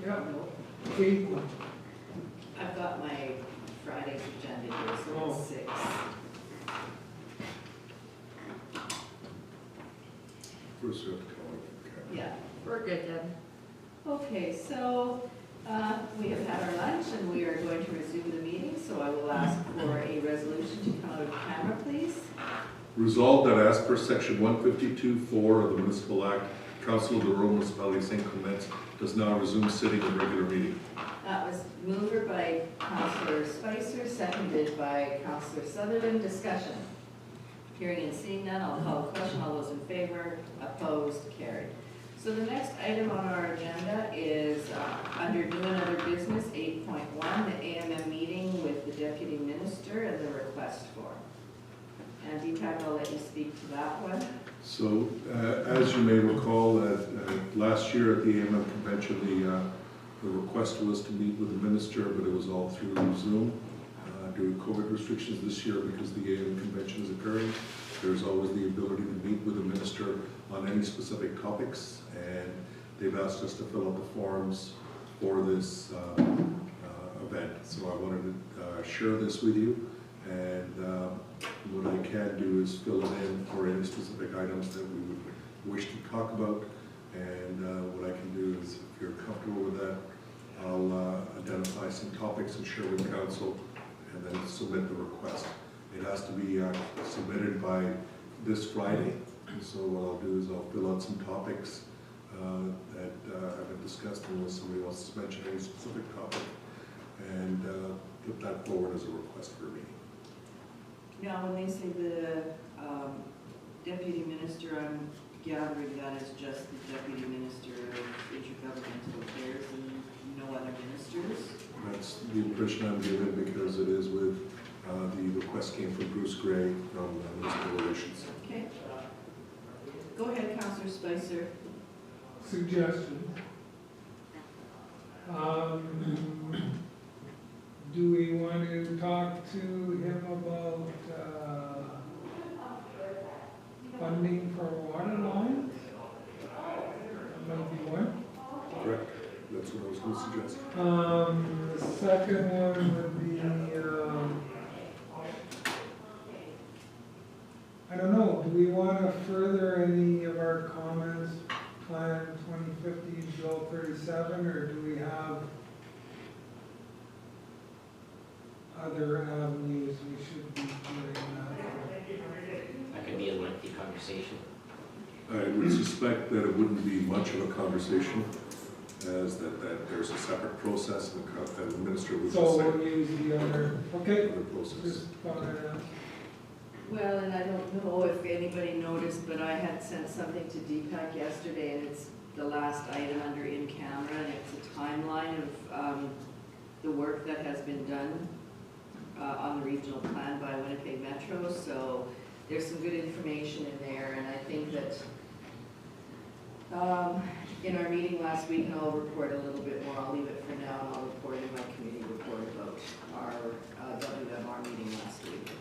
Yeah. Nope. Kate, I've got my Friday's agenda here, so Oh. it's 6. First we have to call it. Yeah. We're good, Deb. Okay, so we have had our lunch and we are going to resume the meeting, so I will ask for a resolution to come out of camera, please. Resolved that as per section 152(4) of the Municipal Act, Council of the Rural Municipality of St. Clements does now resume sitting in regular meeting. That was moved by Councillor Spicer, seconded by Councillor Sutherland. Discussion. Hearing and seeing none, I'll call the question. All those in favor, opposed, carried. So the next item on our agenda is under new and other business, 8.1, the AMM meeting with the Deputy Minister and the request form. And Deepak, I'll let you speak to that one. So, as you may recall, last year at the AMM convention, the request was to meet with the minister, but it was all through Zoom. Due to COVID restrictions this year, because the AMM convention is occurring, there's always the ability to meet with the minister on any specific topics, and they've asked us to fill out the forms for this event. So I wanted to share this with you, and what I can do is fill it in for any specific items that we would wish to talk about, and what I can do is, if you're comfortable with that, I'll identify some topics and share with council, and then submit the request. It has to be submitted by this Friday, so what I'll do is I'll fill out some topics that have been discussed, unless somebody wants to mention any specific topic, and put that forward as a request for a meeting. Now, when they say the Deputy Minister, I'm gathering that is just the Deputy Minister of Intergovernmental Affairs and no other ministers? That's the impression I'm given, because it is with, the request came from Bruce Gray from Municipal Relations. Okay. Go ahead, Councillor Spicer. suggestion. Do we want to talk to him about funding for water lines? That might be one. Correct. That's what I was going to suggest. The second one would be, I don't know, do we want to further any of our comments, Plan 2050 Bill 37, or do we have other avenues we should be doing that? That could be a lengthy conversation. I would suspect that it wouldn't be much of a conversation, as that there's a separate process, and the minister would So say we'll use the other, okay, other process. just thought I'd ask. Well, and I don't know if anybody noticed, but I had sent something to Deepak yesterday, and it's the last item under in camera, and it's a timeline of the work that has been done on the regional plan by Winnipeg Metro. So there's some good information in there, and I think that in our meeting last week, and I'll report a little bit more, I'll leave it for now, and I'll report in my committee report about our WMR meeting last week.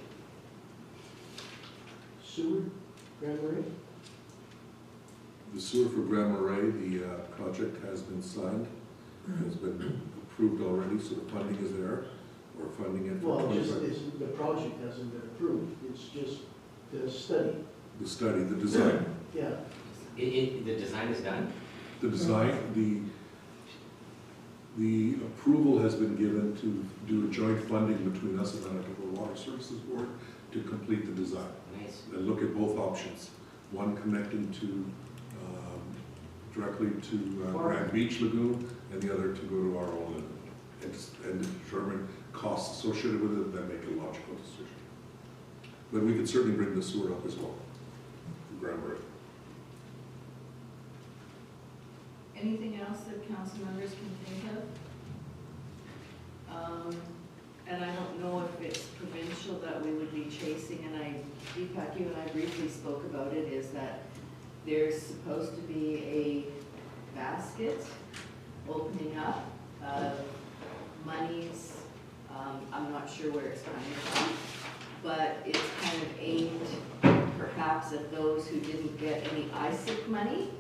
Sewer, Grand Marais? The sewer for Grand Marais, the project has been signed, has been approved already, so the funding is there. We're funding it for Well, just, 25. the project hasn't been approved, it's just the study. The study, the design. Yeah, The design is done? The design, the approval has been given to do a joint funding between us and the Manitoba Water Services Board to complete the design. Nice. And look at both options. One connecting to, directly to Grand Beach Lagoon, and the other to go to our own and determine costs associated with it, then make a logical decision. But we could certainly bring the sewer up as well, from Grand Marais. Anything else that council members can think of? And I don't know if it's provincial that we would be chasing, and Deepak, you and I briefly spoke about it, is that there's supposed to be a basket opening up of monies. I'm not sure where it's coming from, but it's kind of aimed perhaps at those who didn't get any ISIC money.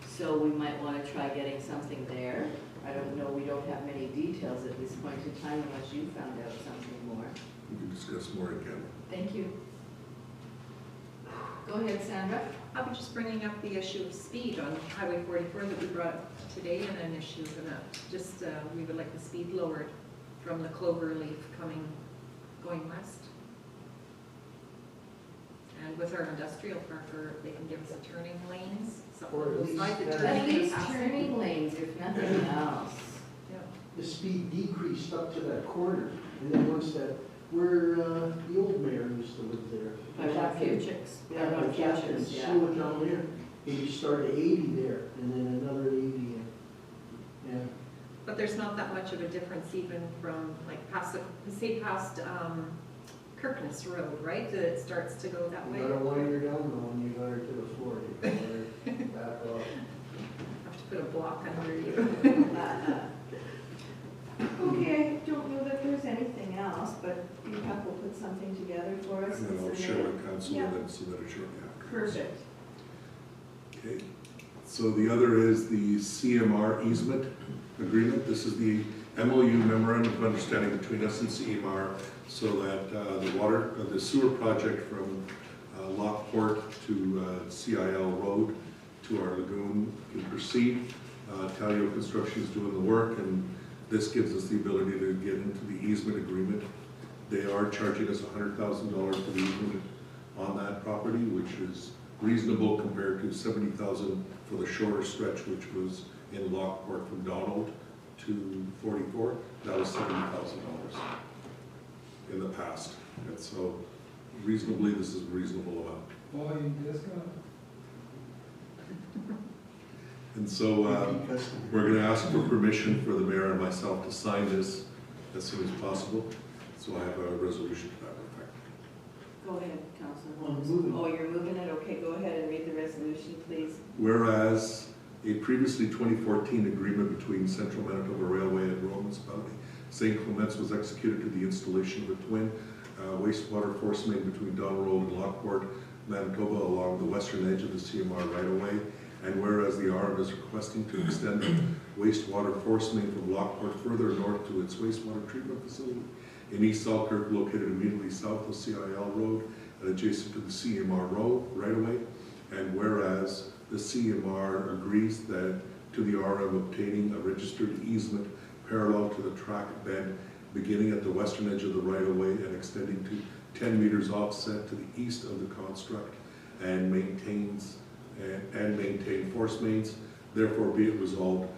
So we might want to try getting something there. I don't know, we don't have many details at this point in time unless you found out something more. We can discuss more again. Thank you. Go ahead, Sandra. I was just bringing up the issue of speed on Highway 44 that we brought up today, and an issue of that. Just, we would like the speed lowered from the Cloverleaf going west. And with our industrial park, or they can give us a turning lanes, something Or at looks like the least- turning At least lanes. turning lanes, if nothing else. Yeah. The speed decreased up to that corner, and then once that, where, the old mayor used to live there. By what Futures? Yeah, by Captain, slow it down there. You start at 80 there, and then another 80, and, yeah. But there's not that much of a difference even from, like, past Kirkness Road, right? That it starts to go that way. You gotta wind her down though when you got her to the floor. You gotta back off. Have to put a block under you. Okay, I don't know that there's anything else, but you will put something together for us. And then I'll It's share a- with council Yeah. and then submit it shortly after. Perfect. Okay, so the other is the CMR Easement Agreement. This is the MOU Memorandum of Understanding between us and CMR so that the sewer project from Lockport to CIL Road to our lagoon can proceed. Talio Construction is doing the work, and this gives us the ability to get into the easement agreement. They are charging us $100,000 for the easement on that property, which is reasonable compared to $70,000 for the shorter stretch, which was in Lockport from Donald to 44. That was $70,000 in the past. And so reasonably, this is a reasonable amount. Volume discount? And so we're going to ask for permission for the mayor and myself to sign this as soon as possible. So I have a resolution to that effect. Go ahead, Councilman. I'm moving. Oh, you're moving it? Okay, go ahead and read the resolution, please. Whereas a previously 2014 agreement between Central Manitoba Railway and Rural Municipality St. Clements was executed to the installation of a twin wastewater force main between Don Road and Lockport, Manitoba along the western edge of the CMR right-of-way. And whereas the RM is requesting to extend the wastewater force main from Lockport further north to its wastewater treatment facility in East Selkirk, located immediately south of CIL Road and adjacent to the CMR Road right-of-way. And whereas the CMR agrees that to the RM obtaining a registered easement parallel to the track bed beginning at the western edge of the right-of-way and extending to 10 meters offset to the east of the construct and maintain force mains. Therefore be it resolved,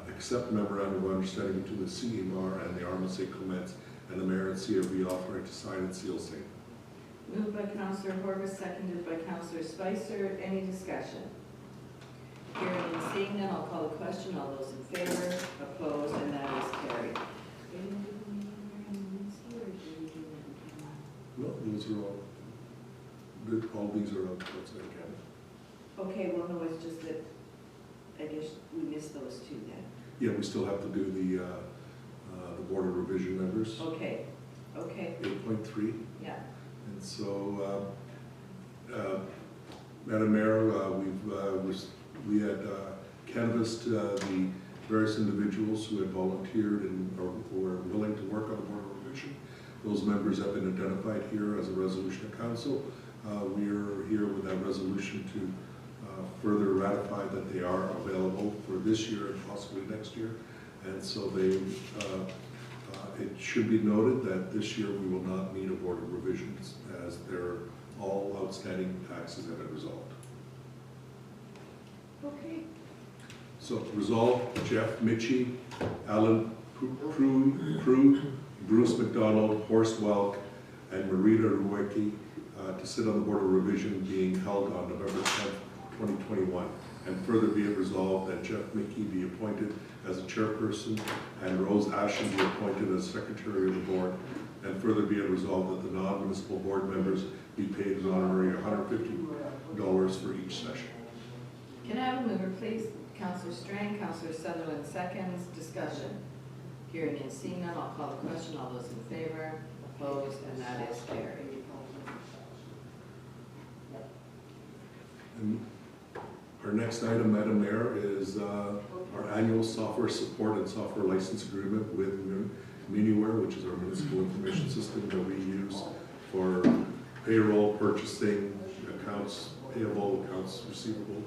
accept memorandum of understanding between the CMR and the RM of St. Clements, and the mayor and CRB authorized to sign and seal same. Moved by Councillor Horwath, seconded by Councillor Spicer. Any discussion? Hearing and seeing none, I'll call the question. All those in favor, opposed, and that is carried. No, those are all these are outside Canada. Okay, well, no, it's just that, I guess we missed those two then. Yeah, we still have to do the board of revision members, Okay, okay, 8.3. yeah. And so, Madam Mayor, we had canvassed the various individuals who had volunteered and or were willing to work on the board of revision. Those members have been identified here as a resolution of council. We are here with that resolution to further ratify that they are available for this year and possibly next year. And so it should be noted that this year we will not need a board of revisions as they're all outstanding taxes have been resolved. Okay. So resolve Jeff Mitchie, Alan Prue, Bruce McDonald, Horst Welk, and Marita Ruecki to sit on the board of revision being held on November 10th, 2021. And further be it resolved that Jeff Mickey be appointed as a chairperson and Rose Ashen be appointed as secretary of the board. And further be it resolved that the non-municipal board members be paid an honorary $150 for each session. Can I have a mover, please? Councillor Strang, Councillor Sutherland seconds. Discussion. Hearing and seeing none, I'll call the question. All those in favor, opposed, and that is carried. And Our next item, Madam Mayor, is our annual software support and software license agreement with Minuware, which is our municipal information system that we use for payroll, purchasing, accounts payable, accounts receivable,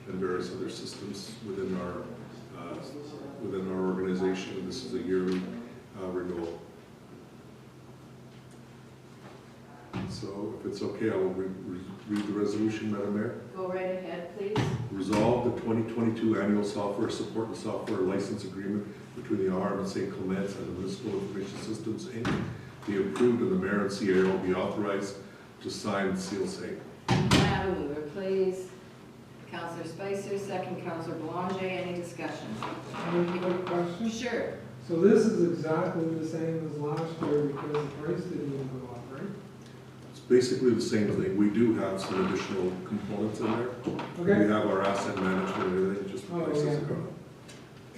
and various other systems within our organization. This is a yearly renewal. So if it's okay, I will read the resolution, Madam Mayor. Go right ahead, please. Resolve the 2022 annual software support and software license agreement between the RM and St. Clements and the Municipal Information Systems, Inc. be approved and the mayor and CAO be authorized to sign and seal same. May I have a mover, please? Counselor Spicer, second Counselor Boulanger, any discussion? Any quick question? Sure. So this is exactly the same as last year because the price didn't even go up, right? It's basically the same thing. We do have some additional components in there. We Okay, have our asset management and everything, just the Oh, prices yeah. are going up.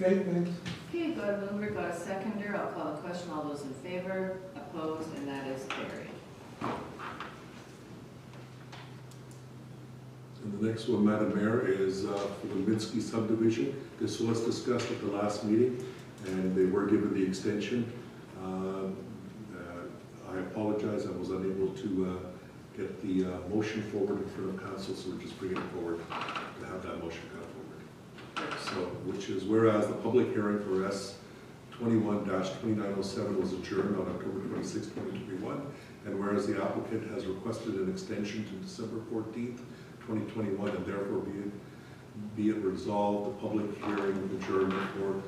okay, thanks. Okay, got a mover, got a seconder, I'll call the question, all those in favor, opposed, and that is carried. And the next one, Madam Mayor, is for the Minsky Subdivision. This was discussed at the last meeting, and they were given the extension. I apologize, I was unable to get the motion forward in front of council, so we're just bringing it forward to have that motion come forward. So, which is whereas the public hearing for S 21-2907 was adjourned on October 26, 2021, and whereas the applicant has requested an extension to December 14th, 2021, and therefore be it resolved, the public hearing adjournment for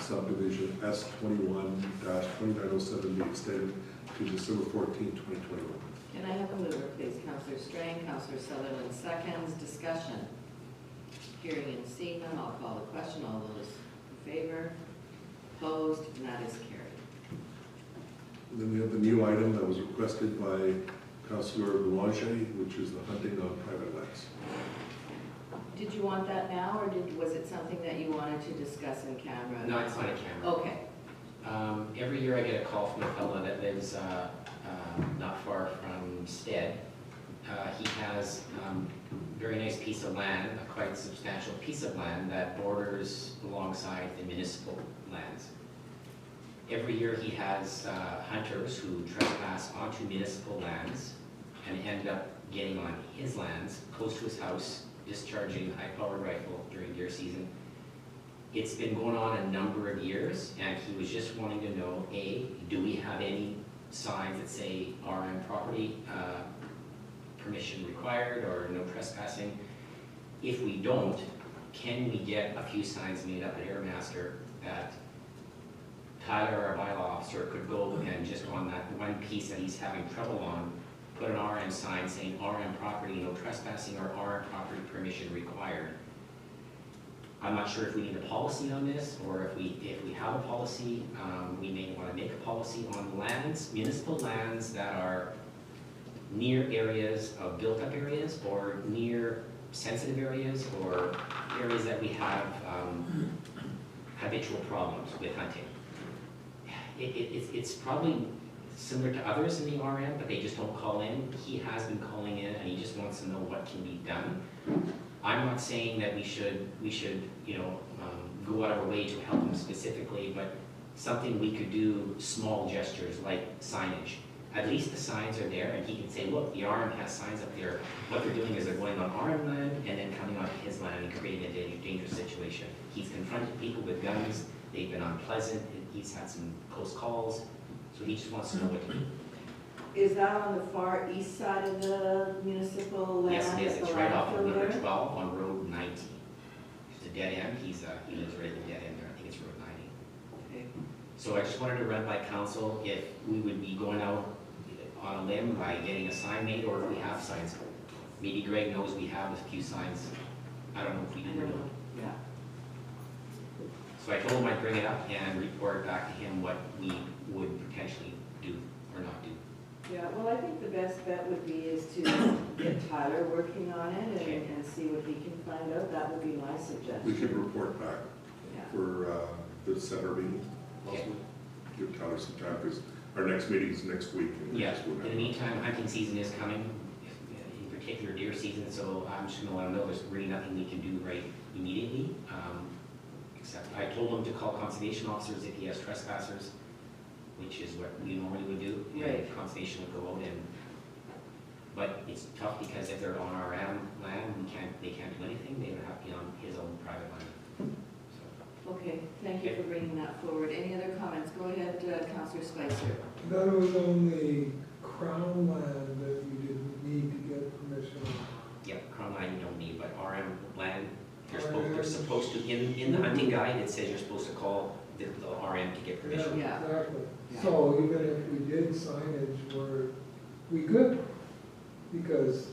subdivision S 21-2907 be extended to December 14th, 2021. Can I have a mover, please? Counselor Strain, Counselor Sutherland seconds, discussion. Hearing and seeing none, I'll call the question, all those in favor, opposed, and that is carried. And then we have the new item that was requested by Councillor Boulanger, which is the hunting on private lands. Did you want that now, or was it something that you wanted to discuss in camera? No, it's not a camera. Okay. Every year I get a call from a fellow that lives not far from Stead. He has a very nice piece of land, a quite substantial piece of land that borders alongside the municipal lands. Every year he has hunters who trespass onto municipal lands and end up getting on his lands, close to his house, discharging a high-powered rifle during deer season. It's been going on a number of years, and he was just wanting to know, A, do we have any signs that say RM property, permission required, or no trespassing? If we don't, can we get a few signs made up at Airmaster that Tyler, our bylaw officer, could go and just on that one piece that he's having trouble on, put an RM sign saying RM property, no trespassing, or RM property permission required? I'm not sure if we need a policy on this, or if we have a policy, we may want to make a policy on lands, municipal lands that are near areas of built-up areas, or near sensitive areas, or areas that we have habitual problems with hunting. It's probably similar to others in the RM, but they just don't call in. He has been calling in, and he just wants to know what can be done. I'm not saying that we should go out of our way to help him specifically, but something we could do, small gestures like signage. At least the signs are there, and he can say, look, the RM has signs up there. What they're doing is they're going on RM land and then coming onto his land and creating a dangerous situation. He's confronted people with guns. They've been unpleasant. He's had some close calls, so he just wants to know what to do. Is that on the far east side of the municipal land? Yes, it is. at It's the right off of landfill number there? 12 on Road 90. It's a dead end. He lives right at the dead end there. I think it's Road 90. Okay. So I just wanted to run by council if we would be going out on a limb by getting a sign made, or if we have signs. Maybe Greg knows we have a few signs. I don't know if we do or not. Yeah. So I told him I'd bring it up and report back to him what we would potentially do or not do. Yeah, well, I think the best bet would be is to get Tyler working on it Okay. and see what he can find out. That would be my We suggestion. could report back Yeah. for the December meeting, possibly. Give Tyler some time, because our next meeting is next week. And we Yeah, just won't in the have- meantime, hunting season is coming, in particular deer season, so I'm just gonna let him know there's really nothing we can do right immediately. Except I told him to call conservation officers if he has trespassers, which is what we normally would do. And Right. conservation would go out and, but it's tough because if they're on our land, they can't do anything, they would have to be on his own private land. So, Okay, thank you for bringing that forward. Any other comments? Go ahead, Councillor Spicer. That was only Crown land that you didn't need to get permission on. yeah, Crown land you don't need, but RM land, they're supposed to, in the hunting guide, it says you're supposed to call the RM to get permission. Yeah. Exactly. Yeah. So even if we did signage, we could, because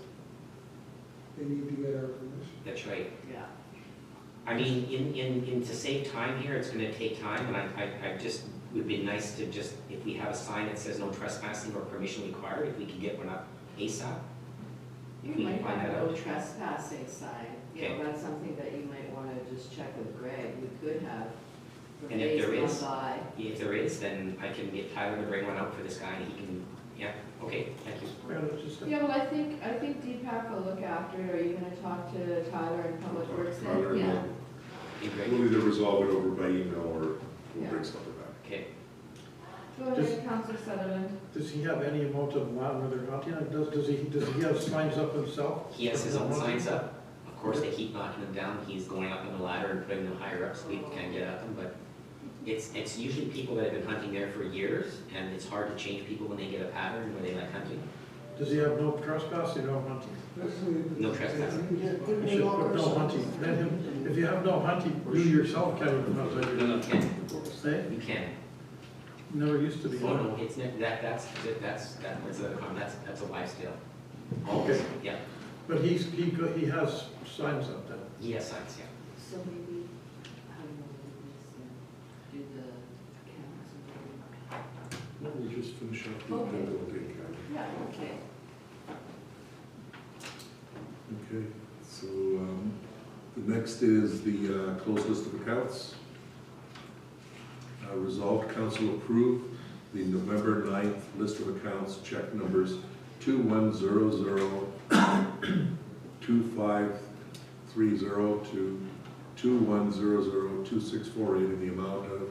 they need to get our permission. That's right. Yeah. I mean, to save time here, it's gonna take time, and I just, would be nice to just, if we have a sign that says no trespassing or permission required, if we could get one up ASAP. You If we might can find have that no out. trespassing sign. You know, Okay. that's something that you might want to just check with Greg. We could have. the And if there days is- gone by. If there is, then I can get Tyler to bring one out for this guy, and he can, yeah, okay, thank you. Yeah, it's just a- Yeah, well, I think Deepak will look after it. Are you gonna talk to Tyler in Public Works then? Tyler, Yeah. Hey, Greg? We'll either resolve it over by email or we'll Yeah. bring something back. Okay, Go ahead, Councillor Sutherland. Does he have any amount of land where they're hunting? Does he have signs up himself? he has his own signs up. Of course, they keep knocking them down. He's going up on the ladder and putting them higher up so we can get at them, but it's usually people that have been hunting there for years, and it's hard to change people when they get a pattern where they like hunting. Does he have no trespassing, no hunting? Especially if No it's- trespassing. You should put no hunting. Let him, if you have no hunting, you yourself can't even hunt No, there. you can, Say, you can. never used to be. Oh, no, it's, that's a lifestyle. Okay. Yeah, But he has signs up then. he has signs, yeah. So maybe, I don't know, maybe do the cameras and No, we'll just finish up the Okay. agenda, we'll take care of it. yeah, okay. Okay, so, the next is the closed list of accounts. Resolved, council approve the November 9th list of accounts, check numbers 2100, 2530 to 21002648 in the amount of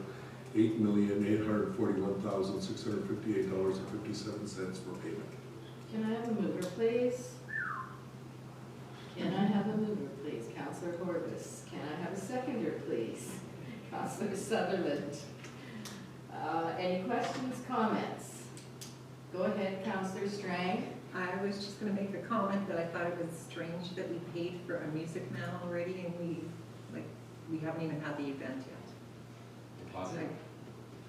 $8,841,658.57 for payment. Can I have a mover, please? Can I have a mover, please? Councillor Corbis. Can I have a seconder, please? Councillor Sutherland. Any questions, comments? Go ahead, Councillor Strang. I was just gonna make the comment that I thought it was strange that we paid for a music man already and we haven't even had the event yet. Deposit. Like,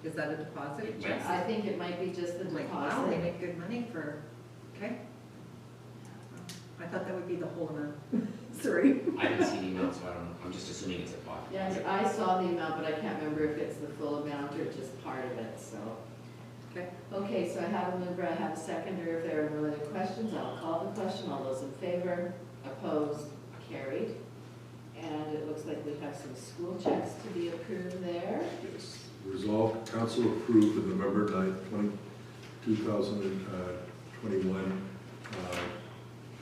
is that a deposit? It Just- I think it might be just the I'm like, wow, they deposit. make good money for, okay. I thought that would be the whole amount. Sorry. I didn't see the amount, so I don't know, I'm just assuming it's a pot. Yes, I saw the amount, but I can't remember if it's the full amount or just part of it, so. Okay. Okay, so I have a mover, I have a seconder. If there are no other questions, I'll call the question. All those in favor, opposed, carried. And it looks like we have some school checks to be approved there. Yes. Resolved, council approved the November 9th, 2021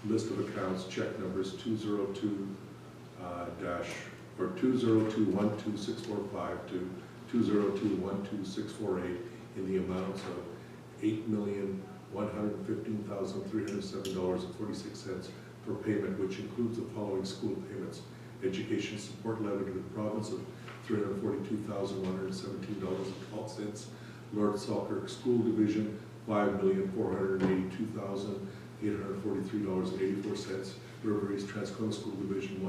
list of accounts, check numbers 202-2021264 to 2021264 in the amounts of $8,115,307.46 for payment, which includes the following school payments: education support levy to the province of $342,117.12. Lord Selkirk School Division, $5,482,843.84. River East Transcona School Division,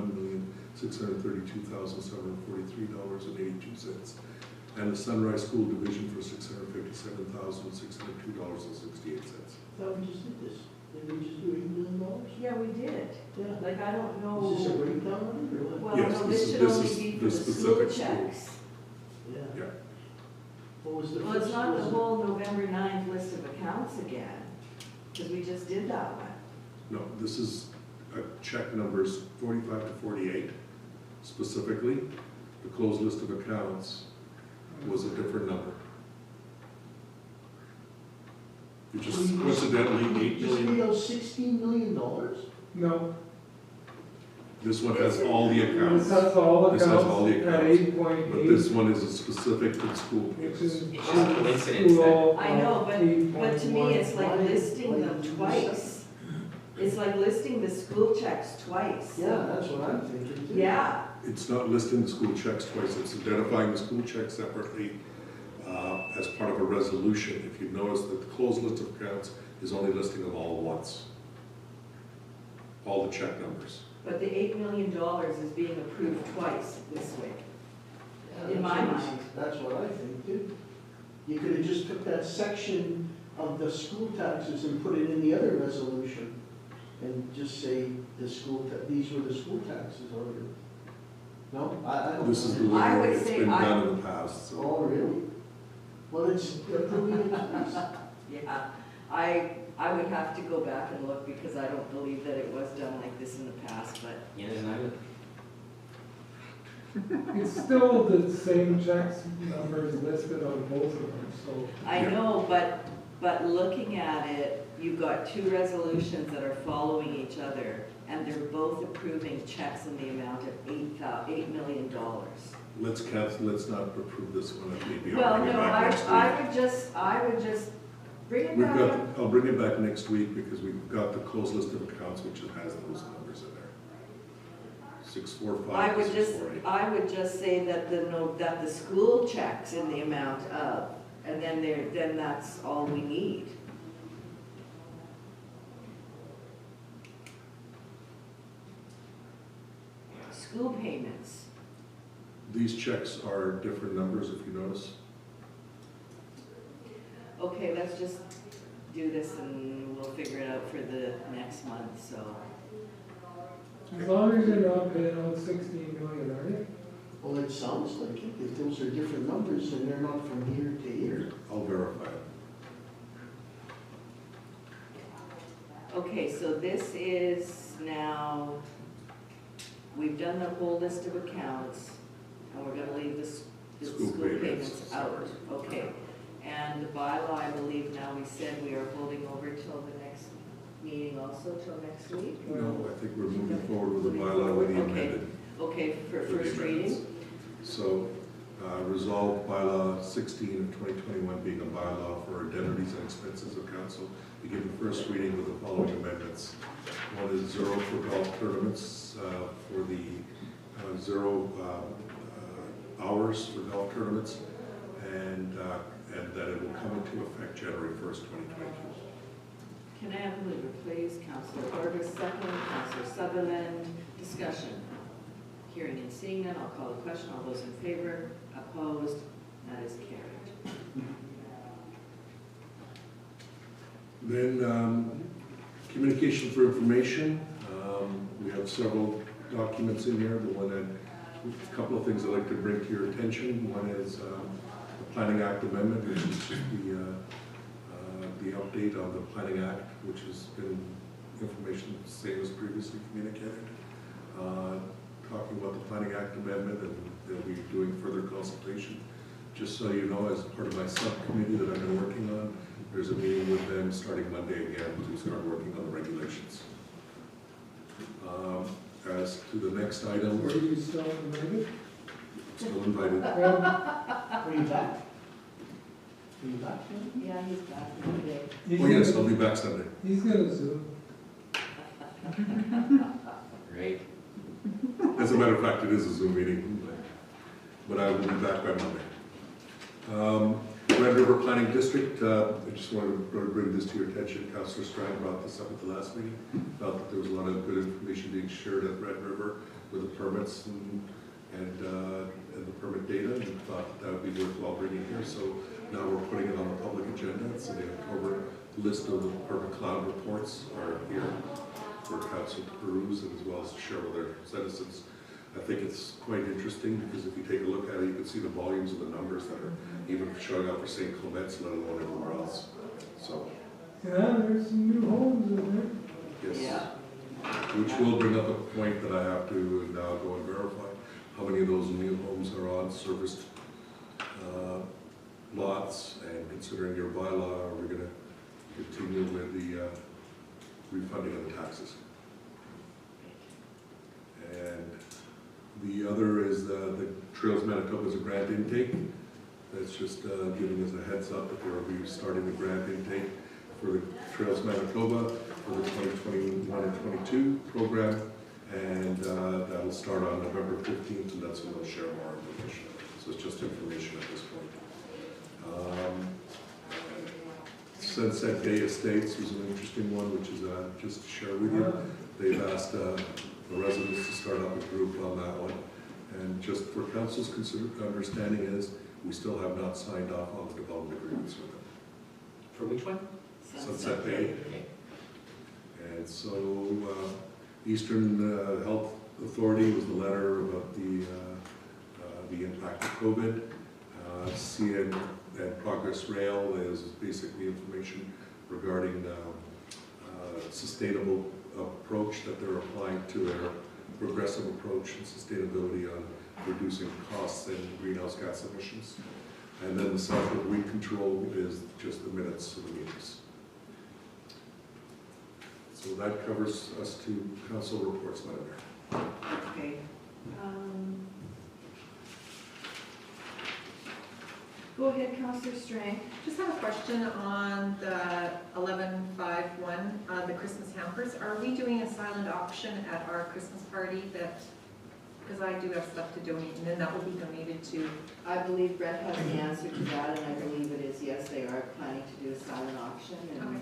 $1,632,743.82. And the Sunrise School Division for $657,602.68. Thought we just did this. Did we just do $8 million? Yeah, we did. Yeah. Like, I don't know. Is this a breakdown of it or what? Well, Yes, no, this this is- should this only is be for the the school specific school. checks. Yeah. Yeah. What was the Well, it's first? not the was it- whole November 9th list of accounts again, because we just did that one. No, this is check numbers 45 to 48 specifically. The closed list of accounts was a different number. Which is coincidentally $8 Just million. paid out $16 million? No. This one has all the accounts, This has all This has all the accounts at accounts, 8.8. but this one is specific to school Which payments. is. It's just a coincidence that- I know, but to me, it's like 8.1. listing them Why did you do twice. It's like listing the school checks twice. Yeah, that's what I'm thinking too. Yeah, It's not listing the school checks twice, it's identifying the school checks separately as part of a resolution. If you notice that the closed list of accounts is only listing them all at once. All the check numbers. but the $8 million is being approved twice this week. Yeah, In my that's- mind. That's what I think too. You could have just took that section of the school taxes and put it in the other resolution and just say the these were the school taxes already. No, I don't. This is the I way would it's say been I- done in the past, so. Oh, really? Well, it's approving it twice. Yeah, I would have to go back and look because I don't believe that it was done like this in the past, but Yeah, and I would, It's still the same checks numbers listed on both of them, so. I Yeah. know, but looking at it, you've got two resolutions that are following each other, and they're both approving checks in the amount of $8 million. Let's cancel, let's not approve this one, and maybe Well, I'll bring it no, back next week. I would just bring it We've back got, up. I'll bring it back next week because we've got the closed list of accounts, which has those numbers in there. 645, I would just, 648. I would just say that that the school checks in the amount of, and then that's all we need. School payments. These checks are different numbers, if you notice. Okay, let's just do this and we'll figure it out for the next month, so. As long as you're not paying out 16 million, are you? Well, it sounds like it. If those are different numbers and they're not from here to here. I'll verify it. Okay, so this is now, we've done the whole list of accounts, and we're gonna leave the School school payments payments out. Okay, and the bylaw, I believe now we said we are holding over till the next meeting also, till next week? or- No, I think we're moving forward with the bylaw with the Okay. amended. Okay, for for the first amendments. reading? So, resolve bylaw 16 of 2021 being a bylaw for indemnities and expenses of council. We give the first reading with the following amendments. One is 0 for golf tournaments, for the 0 hours for golf tournaments, and that it will come into effect January 1st, 2022. Can I have a mover, please? Councillor Burgess, second. Councillor Sutherland, discussion. Hearing and seeing none, I'll call the question. All those in favor, opposed, that is carried. Then, communication for information. We have several documents in here. A couple of things I'd like to bring to your attention. One is the Planning Act Amendment, which is just the update on the Planning Act, which has been information the same as previously communicated. Talking about the Planning Act Amendment, and they'll be doing further consultation. Just so you know, as part of my subcommittee that I've been working on, there's a meeting with them starting Monday again to start working on the regulations. As to the next item, Were you still invited? still invited. Are you back? Are you back? Yeah, he's back today. Oh yes, I'll be back Sunday. He's gonna Zoom. great. As a matter of fact, it is a Zoom meeting, but I will be back by Monday. Red River Planning District, I just wanted to bring this to your attention. Councillor Strand brought this up at the last meeting. Felt that there was a lot of good information being shared at Red River with the permits and the permit data, and thought that would be worthwhile bringing here. So now we're putting it on the public agenda. So the October list of the permit cloud reports are here for council to peruse and as well as to share with their citizens. I think it's quite interesting because if you take a look at it, you can see the volumes of the numbers that are even showing up for St. Clement's, let alone everywhere else. So, Yeah, there's some new homes in there. yes. Yeah. Which will bring up a point that I have to now go and verify. How many of those new homes are on serviced lots? And considering your bylaw, are we going to continue with the refunding of the taxes? The other is the Trails Manitoba's a grant intake. That's just giving us a heads up that we'll be starting the grant intake for the Trails Manitoba for the 2021 and 22 program. And that'll start on November 15th, and that's when we'll share more information. So it's just information at this point. Sunset Bay Estates was an interesting one, which is just to share with you. They've asked the residents to start up a group on that one. And just for council's understanding is, we still have not signed off on the development agreements with them. For which one? Sunset Bay. Okay. And so Eastern Health Authority was the letter about the impact of COVID. CN and Progress Rail is basically information regarding sustainable approach that they're applying to their progressive approach and sustainability on reducing costs and greenhouse gas emissions. And then the Southwood Weed Control is just the minutes of the meetings. So that covers us to council reports, Madam Mayor. Okay. Go ahead, Councillor Strang. Just have a question on the 1151, the Christmas hampers. Are we doing a silent auction at our Christmas party that, because I do have stuff to donate, and then that will be donated to? I believe Brett has the answer to that, and I believe it is yes, they are planning to do a silent auction, Okay.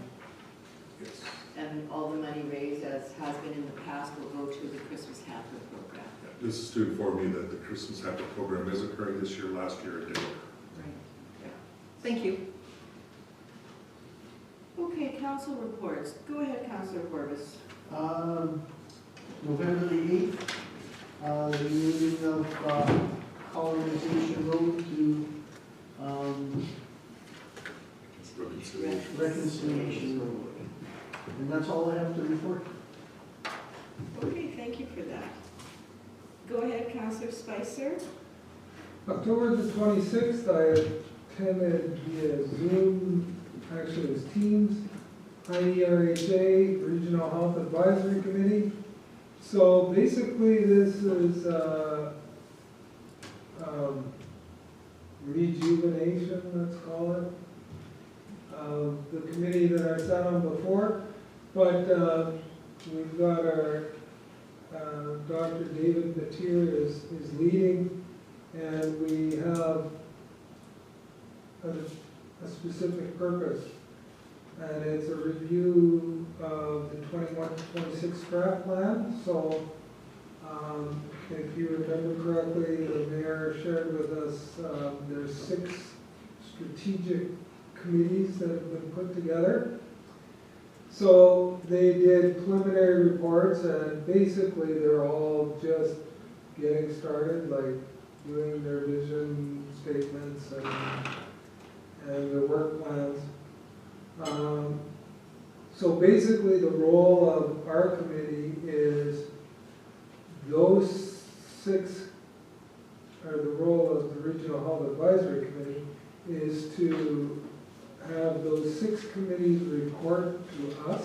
Yes. and all the money raised, as has been in the past, will go to the Christmas hamper program. This is to inform you that the Christmas Hamper program is occurring this year. Last year it didn't. Right. Yeah. Thank you. Okay, council reports. Go ahead, Councillor Corbis. November the 8th, the moving of colonization road to reconciliation road. And that's all I have to report. Okay, thank you for that. Go ahead, Councillor Spicer. October the 26th, I attended via Zoom, actually it was Teams, IERHA, Regional Health Advisory Committee. So basically this is rejuvenation, let's call it, of the committee that I sat on before. But we've got our Dr. David Batir is leading, and we have a specific purpose, and it's a review of the 21-26 scrap plan. So if you remember correctly, the mayor shared with us there's 6 strategic committees that have been put together. So they did preliminary reports, and basically they're all just getting started, like doing their vision statements and their work plans. So basically the role of our committee is those 6, or the role of the Regional Health Advisory Committee is to have those 6 committees report to us,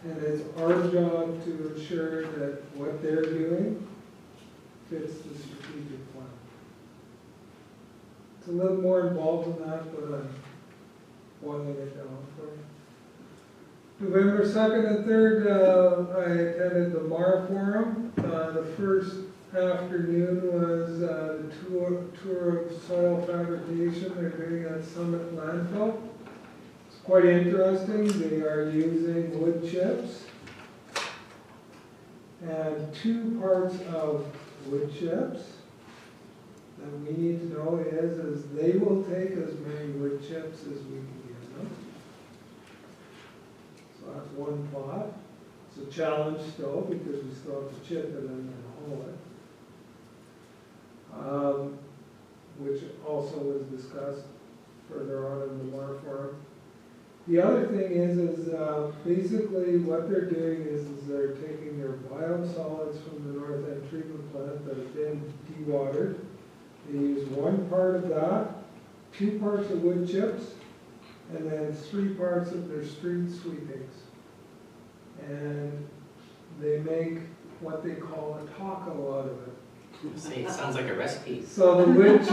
and it's our job to ensure that what they're doing fits the strategic plan. It's a little more involved than that, but I'm boiling it down for you. November 2nd and 3rd, I attended the MAR Forum. The first afternoon was the tour of soil fabrication they're doing at Summit Landfill. It's quite interesting. They are using wood chips. And 2 parts of wood chips that we need to know is they will take as many wood chips as we can give them. So that's one plot. It's a challenge still because we still have to chip it and then haul it. Which also was discussed further on in the MAR forum. The other thing is basically what they're doing is they're taking their biosolids from the North End treatment plant that have been dewatered. They use 1 part of that, 2 parts of wood chips, and then 3 parts of their street sweepings. And they make what they call a taco out of it. Say, it sounds like a recipe. So the wood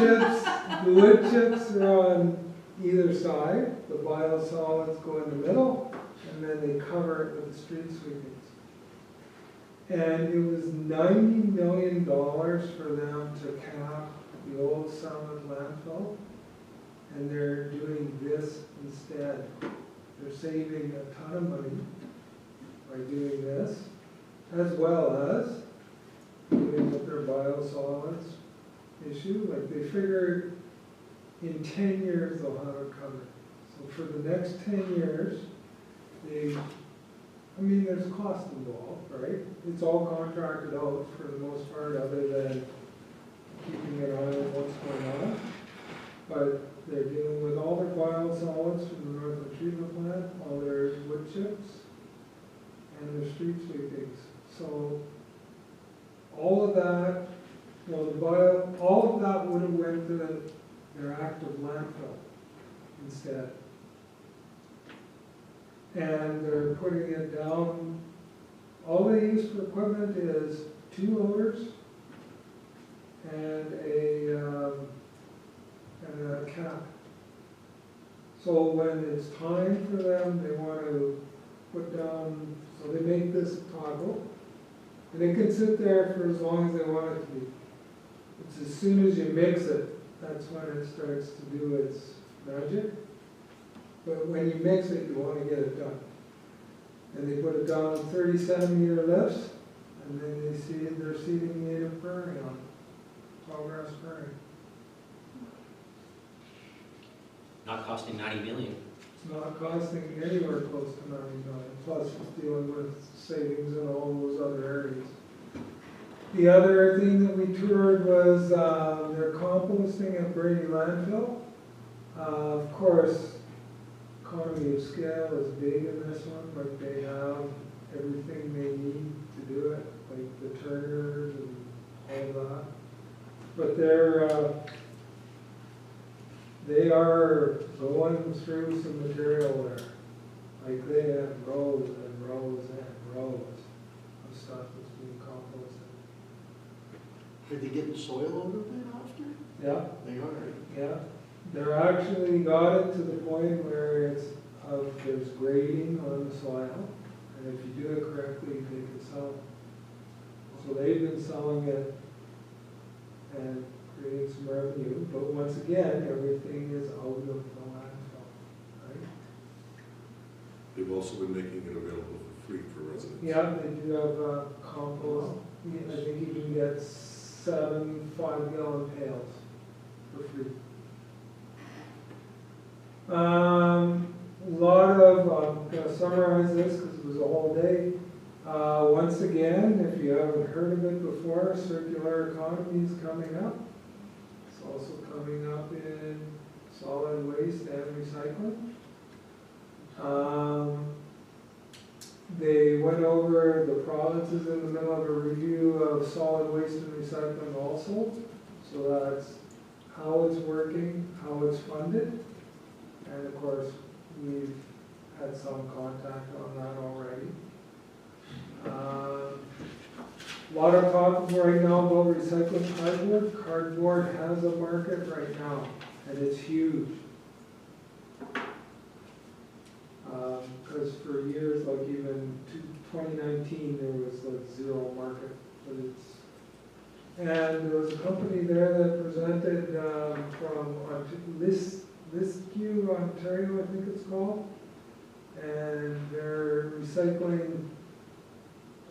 chips are on either side, the biosolids go in the middle, and then they cover it with the street sweepings. And it was $90 million for them to cap the old Summit landfill, and they're doing this instead. They're saving a ton of money by doing this, as well as dealing with their biosolids issue. Like they figured in 10 years they'll have it covered. So for the next 10 years, there's cost involved, right? It's all contracted out for the most part, other than keeping an eye on what's going on. But they're dealing with all their biosolids from the Northland Treatment Plant, all their wood chips, and their street sweepings. So all of that, all of that would have went to their active landfill instead. And they're putting it down, all they use for equipment is 2 loaders and a cap. So when it's time for them, they want to put down, so they make this toggle, and it can sit there for as long as they want it to be. It's as soon as you mix it, that's when it starts to do its magic. But when you mix it, you want to get it done. And they put it down 30-centimeter lifts, and then they're seeding native prairie on it, tall grass prairie. Not costing 90 million. It's not costing anywhere close to $90 million, plus it's dealing with savings in all those other areas. The other thing that we toured was their composting at Brady Landfill. Of course, economy of scale is big in this one, like they have everything they need to do it, like the turners and all that. But they are going through some material there. Like they have rows and rows and rows of stuff that's being composted. Are they getting soil out of it after? Yeah, They are. yeah. They're actually got it to the point where there's grading on the soil, and if you do it correctly, they can sell it. So they've been selling it and creating some revenue, but once again, everything is out of the landfill, right? They've also been making it available for free for residents. Yeah, they do have compost. I think you can get 7 5-gallon pails for free. A lot of, I'm going to summarize this because it was a whole day. Once again, if you haven't heard of it before, circular economy is coming up. It's also coming up in solid waste and recycling. They went over the provinces in the middle of a review of solid waste and recycling also. So that's how it's working, how it's funded. And of course, we've had some contact on that already. A lot of talk right now about recycling cardboard. Cardboard has a market right now, and it's huge. Because for years, like even 2019, there was like zero market. But and there was a company there that presented from Liskey, Ontario, I think it's called, and they're recycling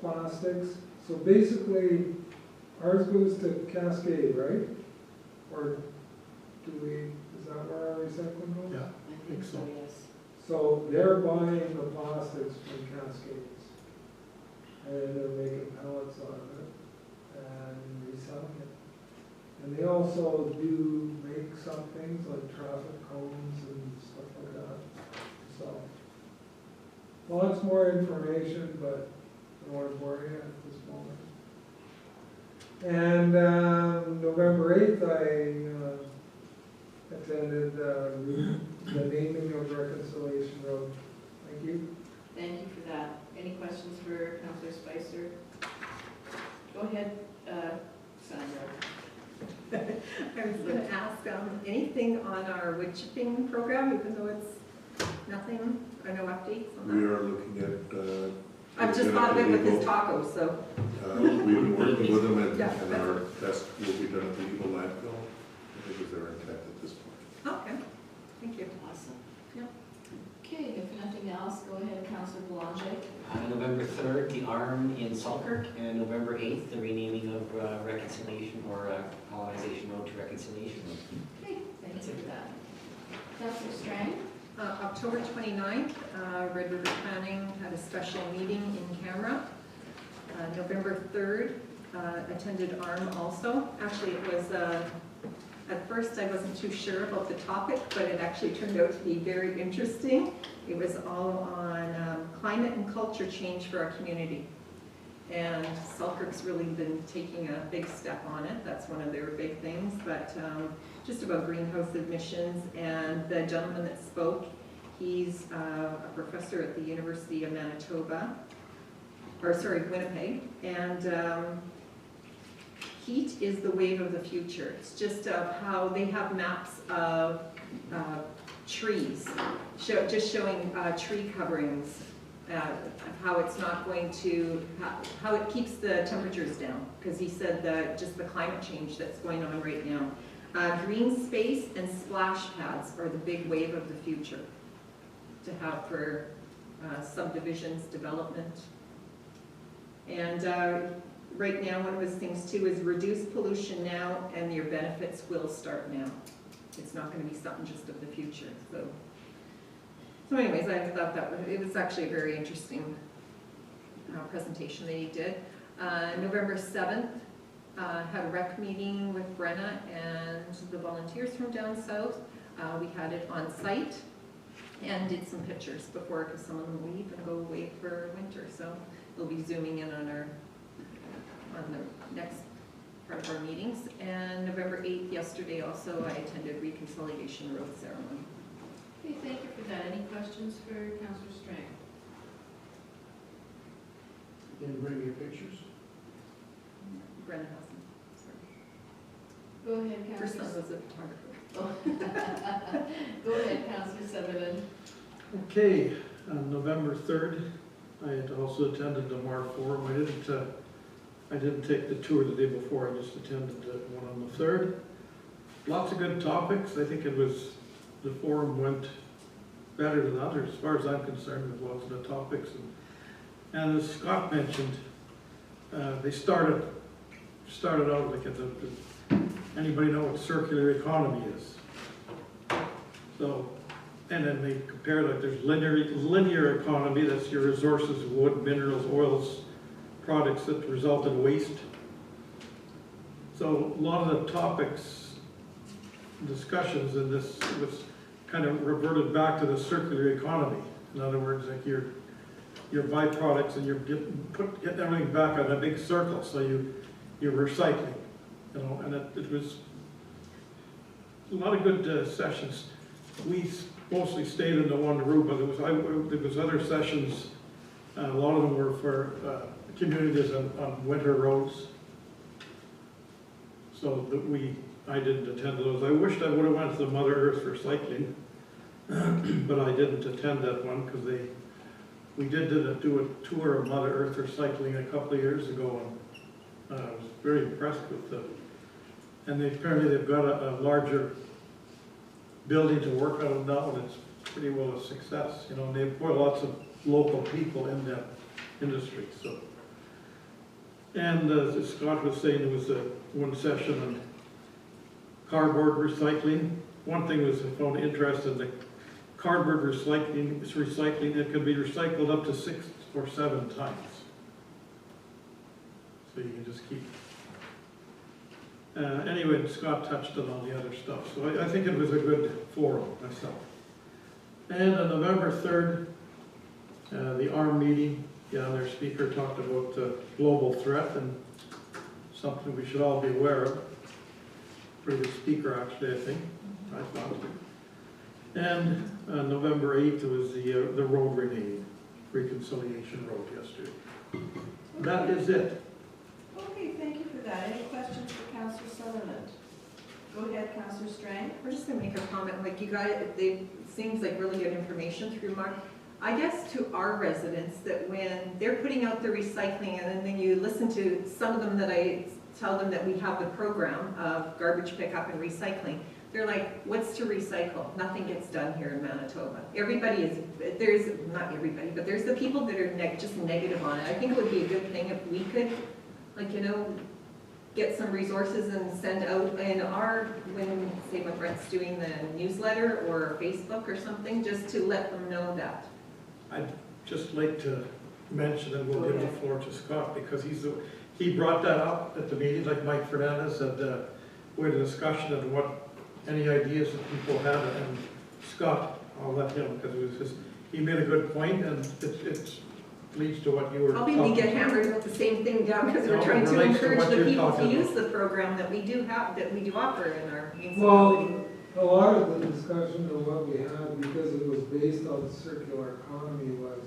plastics. So basically, ours goes to Cascade, right? Or is that where our recycling goes? Yeah. I think so, yes. So they're buying the plastics from Cascades, and they're making pellets out of it and reselling it. And they also do make some things like traffic cones and stuff like that. So lots more information, but I don't want to bore you at this moment. And November 8th, I attended the naming of Reconciliation Road. Thank you. Thank you for that. Any questions for Councillor Spicer? Go ahead, Sandra. I was gonna ask, anything on our wood chipping program, even though it's nothing, or no updates on We that? are looking at. I've just thought of it with his tacos, so. We've been working with them and Yeah. our test will be done at the Eagle Landfill. I think is their intent at this point. Okay, thank you. Awesome. Yep. Okay, if nothing else, go ahead, Councillor Boulanger. November 3rd, the ARM in Selkirk, and November 8th, the renaming of Reconciliation or Colonization Road to Reconciliation Road. Okay, thank you for that. Councillor Strang? October 29th, Red River Planning had a special meeting in camera. November 3rd, attended ARM also. Actually, it was, at first I wasn't too sure about the topic, but it actually turned out to be very interesting. It was all on climate and culture change for our community. And Selkirk's really been taking a big step on it. That's one of their big things, but just about greenhouse emissions. And the gentleman that spoke, he's a professor at the University of Manitoba, or sorry, Winnipeg. And heat is the wave of the future. It's just how they have maps of trees, just showing tree coverings, how it's not going to, how it keeps the temperatures down, because he said that just the climate change that's going on right now. Green space and splash pads are the big wave of the future to have for subdivisions, development. And right now, one of his things too is reduce pollution now and your benefits will start now. It's not going to be something just of the future. So anyways, I thought that it was actually a very interesting presentation that he did. November 7th, had a rec meeting with Brenna and the volunteers from down south. We had it on site and did some pictures before, because some of them leave and go away for winter. So we'll be zooming in on the next part of our meetings. And November 8th, yesterday also, I attended Reconciliation Road Ceremony. Okay, thank you for that. Any questions for Councillor Strang? Then bring your pictures. Brenna has them. Go ahead, Her son Councillor. was a photographer. Go ahead, Councillor Sutherland. Okay, on November 3rd, I had also attended the MAR Forum. I didn't take the tour the day before, I just attended the one on the 3rd. Lots of good topics. I think the forum went better than others, as far as I'm concerned, with lots of the topics. And as Scott mentioned, they started out like anybody know what circular economy is? So, and then they compared, like, there's linear economy, that's your resources, wood, minerals, oils, products that result in waste. So a lot of the topics, discussions in this was kind of reverted back to the circular economy. In other words, like your byproducts, and you're getting everything back on a big circle, so you're recycling, and it was a lot of good sessions. We mostly stayed in the one room, but there was other sessions. A lot of them were for communities on winter roads. So that I didn't attend those. I wished I would have went to the Mother Earth recycling, but I didn't attend that one because we did do a tour of Mother Earth recycling a couple of years ago, and I was very impressed with them. And apparently they've got a larger building to work out of now, and it's pretty well a success. And they employ lots of local people in that industry. So, and as Scott was saying, there was one session on cardboard recycling. One thing was I found interesting: the cardboard recycling, it can be recycled up to 6 or 7 times. So you can just keep. Anyway, Scott touched on all the other stuff, so I think it was a good forum myself. And on November 3rd, the ARM meeting, their speaker talked about the global threat, and something we should all be aware of. Pretty good speaker, actually, I think, I thought. And November 8th was the road renaming, Reconciliation Road yesterday. That is it. Okay, thank you for that. that. Any questions for Councillor Sutherland? Go ahead, Councillor Strang. We're just gonna make a comment, like you guys, it seems like really good information through Mark. I guess to our residents, that when they're putting out the recycling, and then you listen to some of them that I tell them that we have the program of garbage pickup and recycling, they're like, what's to recycle? Nothing gets done here in Manitoba. Everybody is, there's, not everybody, but there's the people that are just negative on it. I think it would be a good thing if we could, like, you know, get some resources and send out in our, when, say, when Brent's doing the newsletter or Facebook or something, just to let them know that. I'd just like to mention, and we'll give the floor to Scott, because he brought that up at the meeting, like Mike Fernandez said, we had a discussion of what, any ideas that people had, and Scott, I'll let him, because it was just, he made a good point, and it leads to what you were Probably talking we get about. hammered with the same thing down, because we're No, trying it to relates to encourage what the you're people to talking use about. the program that we do have, that we do offer in our municipality. Well, a lot of the discussion of what we had, because it was based on circular economy, was,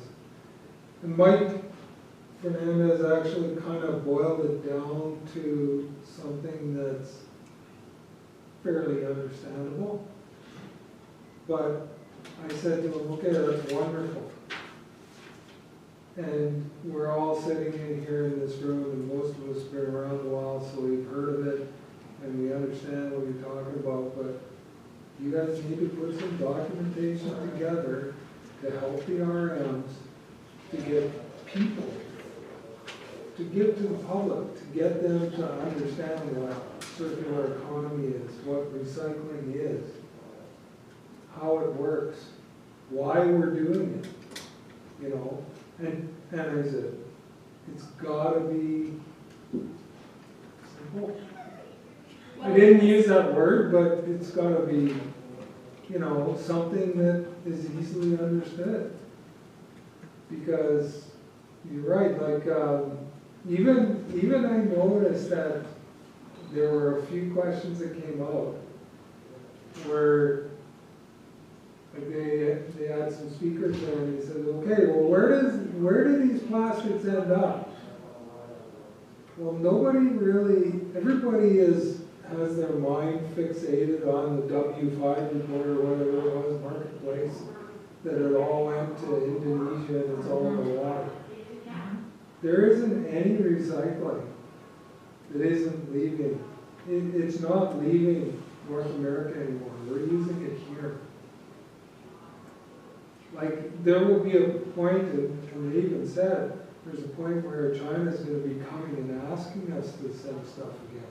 and Mike Fernandez actually kind of boiled it down to something that's fairly understandable. But I said to him, okay, that's wonderful. And we're all sitting in here in this room, and most of us have been around a while, so we've heard of it, and we understand what you're talking about, but you guys need to put some documentation together to help the RMs, to get people, to give to the public, to get them to understand what circular economy is, what recycling is, how it works, why we're doing it, you know? And is it, it's gotta be simple. I didn't use that word, but it's gotta be, you know, something that is easily understood. Because you're right, like, even I noticed that there were a few questions that came out where, like, they had some speakers there, and they said, okay, well, where do these plastics end up? Well, nobody really, everybody has their mind fixated on the W5 report or whatever it was, Marketplace, that it all went to Indonesia and it's all in the water. There isn't any recycling that isn't leaving. It's not leaving North America anymore. We're using it here. Like, there will be a point, and they even said, there's a point where China's going to be coming and asking us to send stuff again.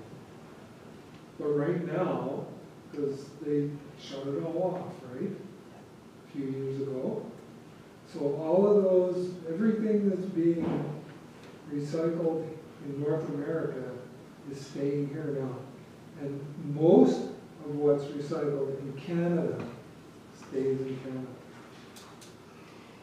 But right now, because they shut it all off, right? A few years ago. So all of those, everything that's being recycled in North America is staying here now. And most of what's recycled in Canada stays in Canada.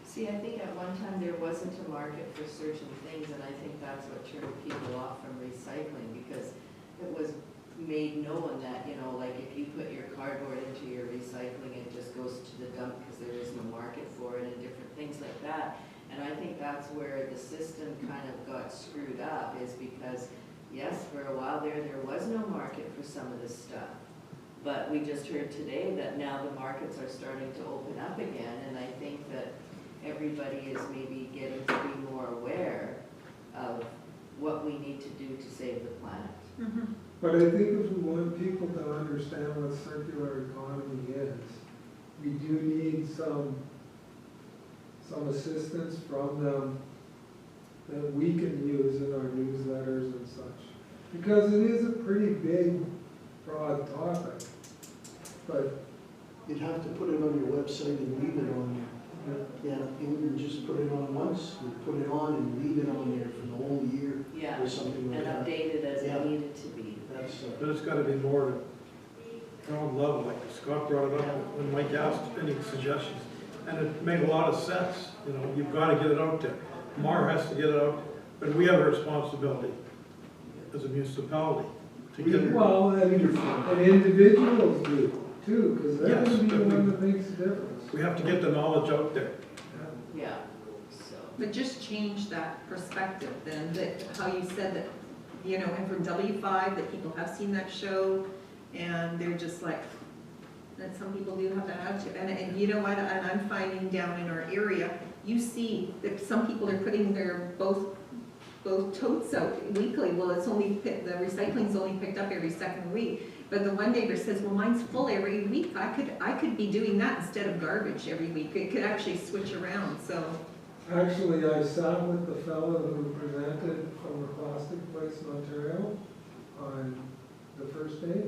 See, I think at one time there wasn't a market for certain things, and I think that's what turned people off from recycling, because it was made known that, you know, like if you put your cardboard into your recycling, it just goes to the dump because there is no market for it and different things like that. And I think that's where the system kind of got screwed up, is because, yes, for a while there was no market for some of this stuff. But we just heard today that now the markets are starting to open up again, and I think that everybody is maybe getting to be more aware of what we need to do to save the planet. Mm-hmm. But I think if we want people to understand what circular economy is, we do need some assistance from them that we can use in our newsletters and such. Because it is a pretty big, broad topic. But You'd have to put it on your website and leave it on there. Yeah, you wouldn't just put it on once, you put it on and leave it on there for the whole year Yeah, or something like and that. update it as Yeah. it needed to be. That's, But it's gotta be more ground level, like Scott brought it up when Mike asked any suggestions. And it made a lot of sense, you know, you've gotta get it out there. Mar has to get it out, but we have a responsibility as a municipality to get it. well, and individuals do too, because they're Yes, going to be the but one that makes the difference. We have to get the knowledge out there. Yeah, so. But just change that perspective then, that how you said that you know, and from W5, that people have seen that show, and they're just like, that some people do have that attitude. And you know what, and I'm finding down in our area, you see that some people are putting their both totes out weekly. Well, it's only, the recycling's only picked up every second week. But the one neighbor says, well, mine's full every week. I could be doing that instead of garbage every week. It could actually switch around, so. Actually, I sat with the fellow who presented from the plastic waste in Ontario on the first day.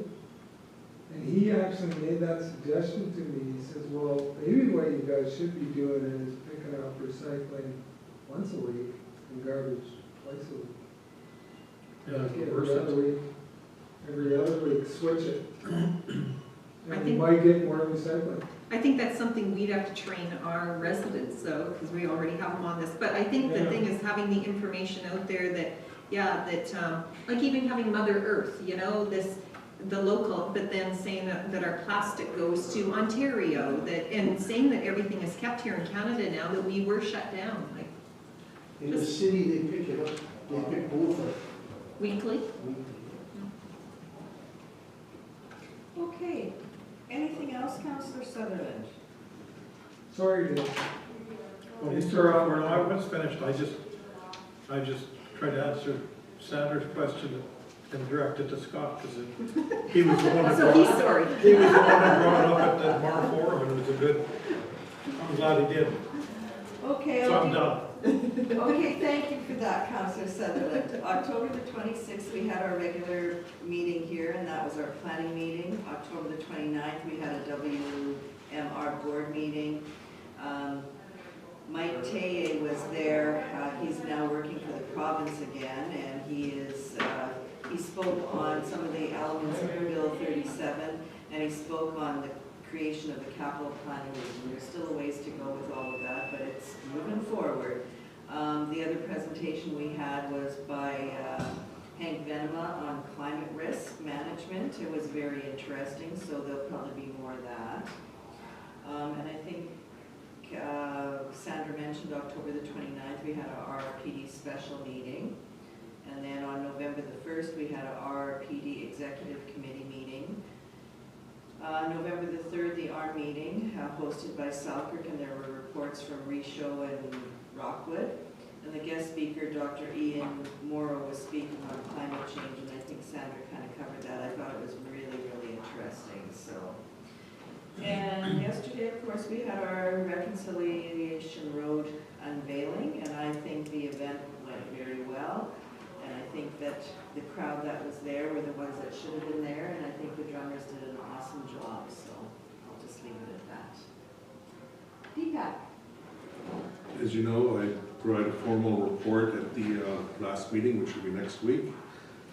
And he actually made that suggestion to me. He says, well, maybe what you guys should be doing is picking up recycling once a week and garbage twice a week. Yeah, Like reverse every it. other week. Every other week, switch it. I And you think- might get more recycling. I think that's something we'd have to train our residents, though, because we already have them on this. But I think the Yeah. thing is having the information out there that, yeah, that, like even having Mother Earth, you know, the local, but then saying that our plastic goes to Ontario, and saying that everything is kept here in Canada now, that we were shut down, like In the city, they pick it up, they pick both up. weekly. Okay, anything else, Councillor Sutherland? Sorry, Dave. Well, Mr. When I was finished, I just tried to answer Sanders' question and direct it to Scott, because he was the one that So he's sorry. he was the one that brought it up at the Mar Forum, and it was a good, I'm glad he did. Okay, So I'm done. Okay, thank you for that, Councillor Sutherland. October the 26th, we had our regular meeting here, and that was our planning meeting. October the 29th, we had a WMR board meeting. Mike Taye was there. He's now working for the province again, and he spoke on some of the elements of Bill 37, and he spoke on the creation of the capital planning. There's still a ways to go with all of that, but it's moving forward. The other presentation we had was by Hank Venema on climate risk management. It was very interesting, so there'll probably be more of that. And I think Sandra mentioned October the 29th, we had our RRPD special meeting. And then on November the 1st, we had our RRPD executive committee meeting. November the 3rd, the R meeting, hosted by Selkirk, and there were reports from Risho and Rockwood. And the guest speaker, Dr. Ian Morrow, was speaking on climate change, and I think Sandra kind of covered that. I thought it was really, really interesting, so. And yesterday, of course, we had our Reconciliation Road unveiling, and I think the event went very well. And I think that the crowd that was there were the ones that should have been there, and I think the drummers did an awesome job, so I'll just leave it at that. Deepak? As you know, I provide a formal report at the last meeting, which will be next week.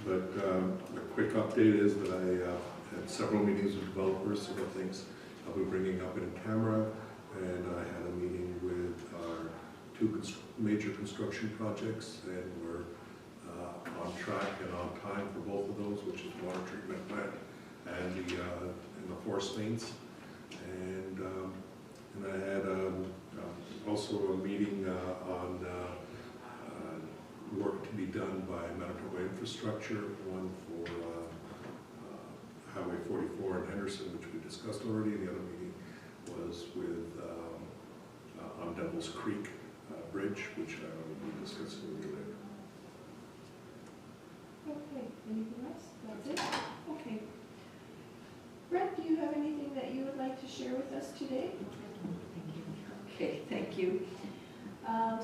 But a quick update is that I had several meetings with developers, several things I'll be bringing up in camera. And I had a meeting with our two major construction projects, and we're on track and on time for both of those, which is water treatment plant and the force mains. And I had also a meeting on work to be done by Manitoba Infrastructure, one for Highway 44 in Henderson, which we discussed already. The other meeting was with on Devil's Creek Bridge, which I will be discussing with you later. Okay, anything else? That's it? Okay. Brett, do you have anything that you would like to share with us today? Okay, thank you.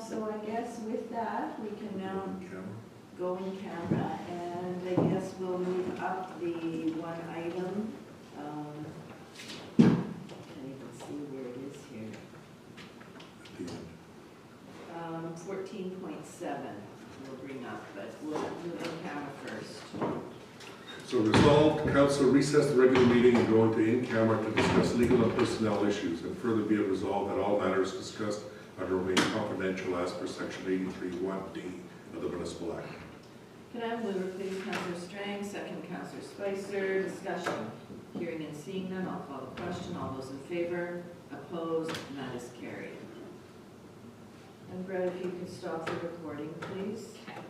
So I guess with that, we can now go in camera, and I guess we'll move up the one item. I can't even see where it is here. 14.7 we'll bring up, but we'll move in camera first. So resolved, council recess the regular meeting and go into in-camera to discuss legal and personnel issues, and further be it resolved that all matters discussed are to remain confidential as per section 83(1)D of the Municipal Act. Can I have a mover, please? Councillor Strang, second Councillor Spicer. Discussion. Hearing and seeing none, I'll call the question. All those in favor? Opposed? And that is carried. And Brett, if you could stop the recording, please. Okay.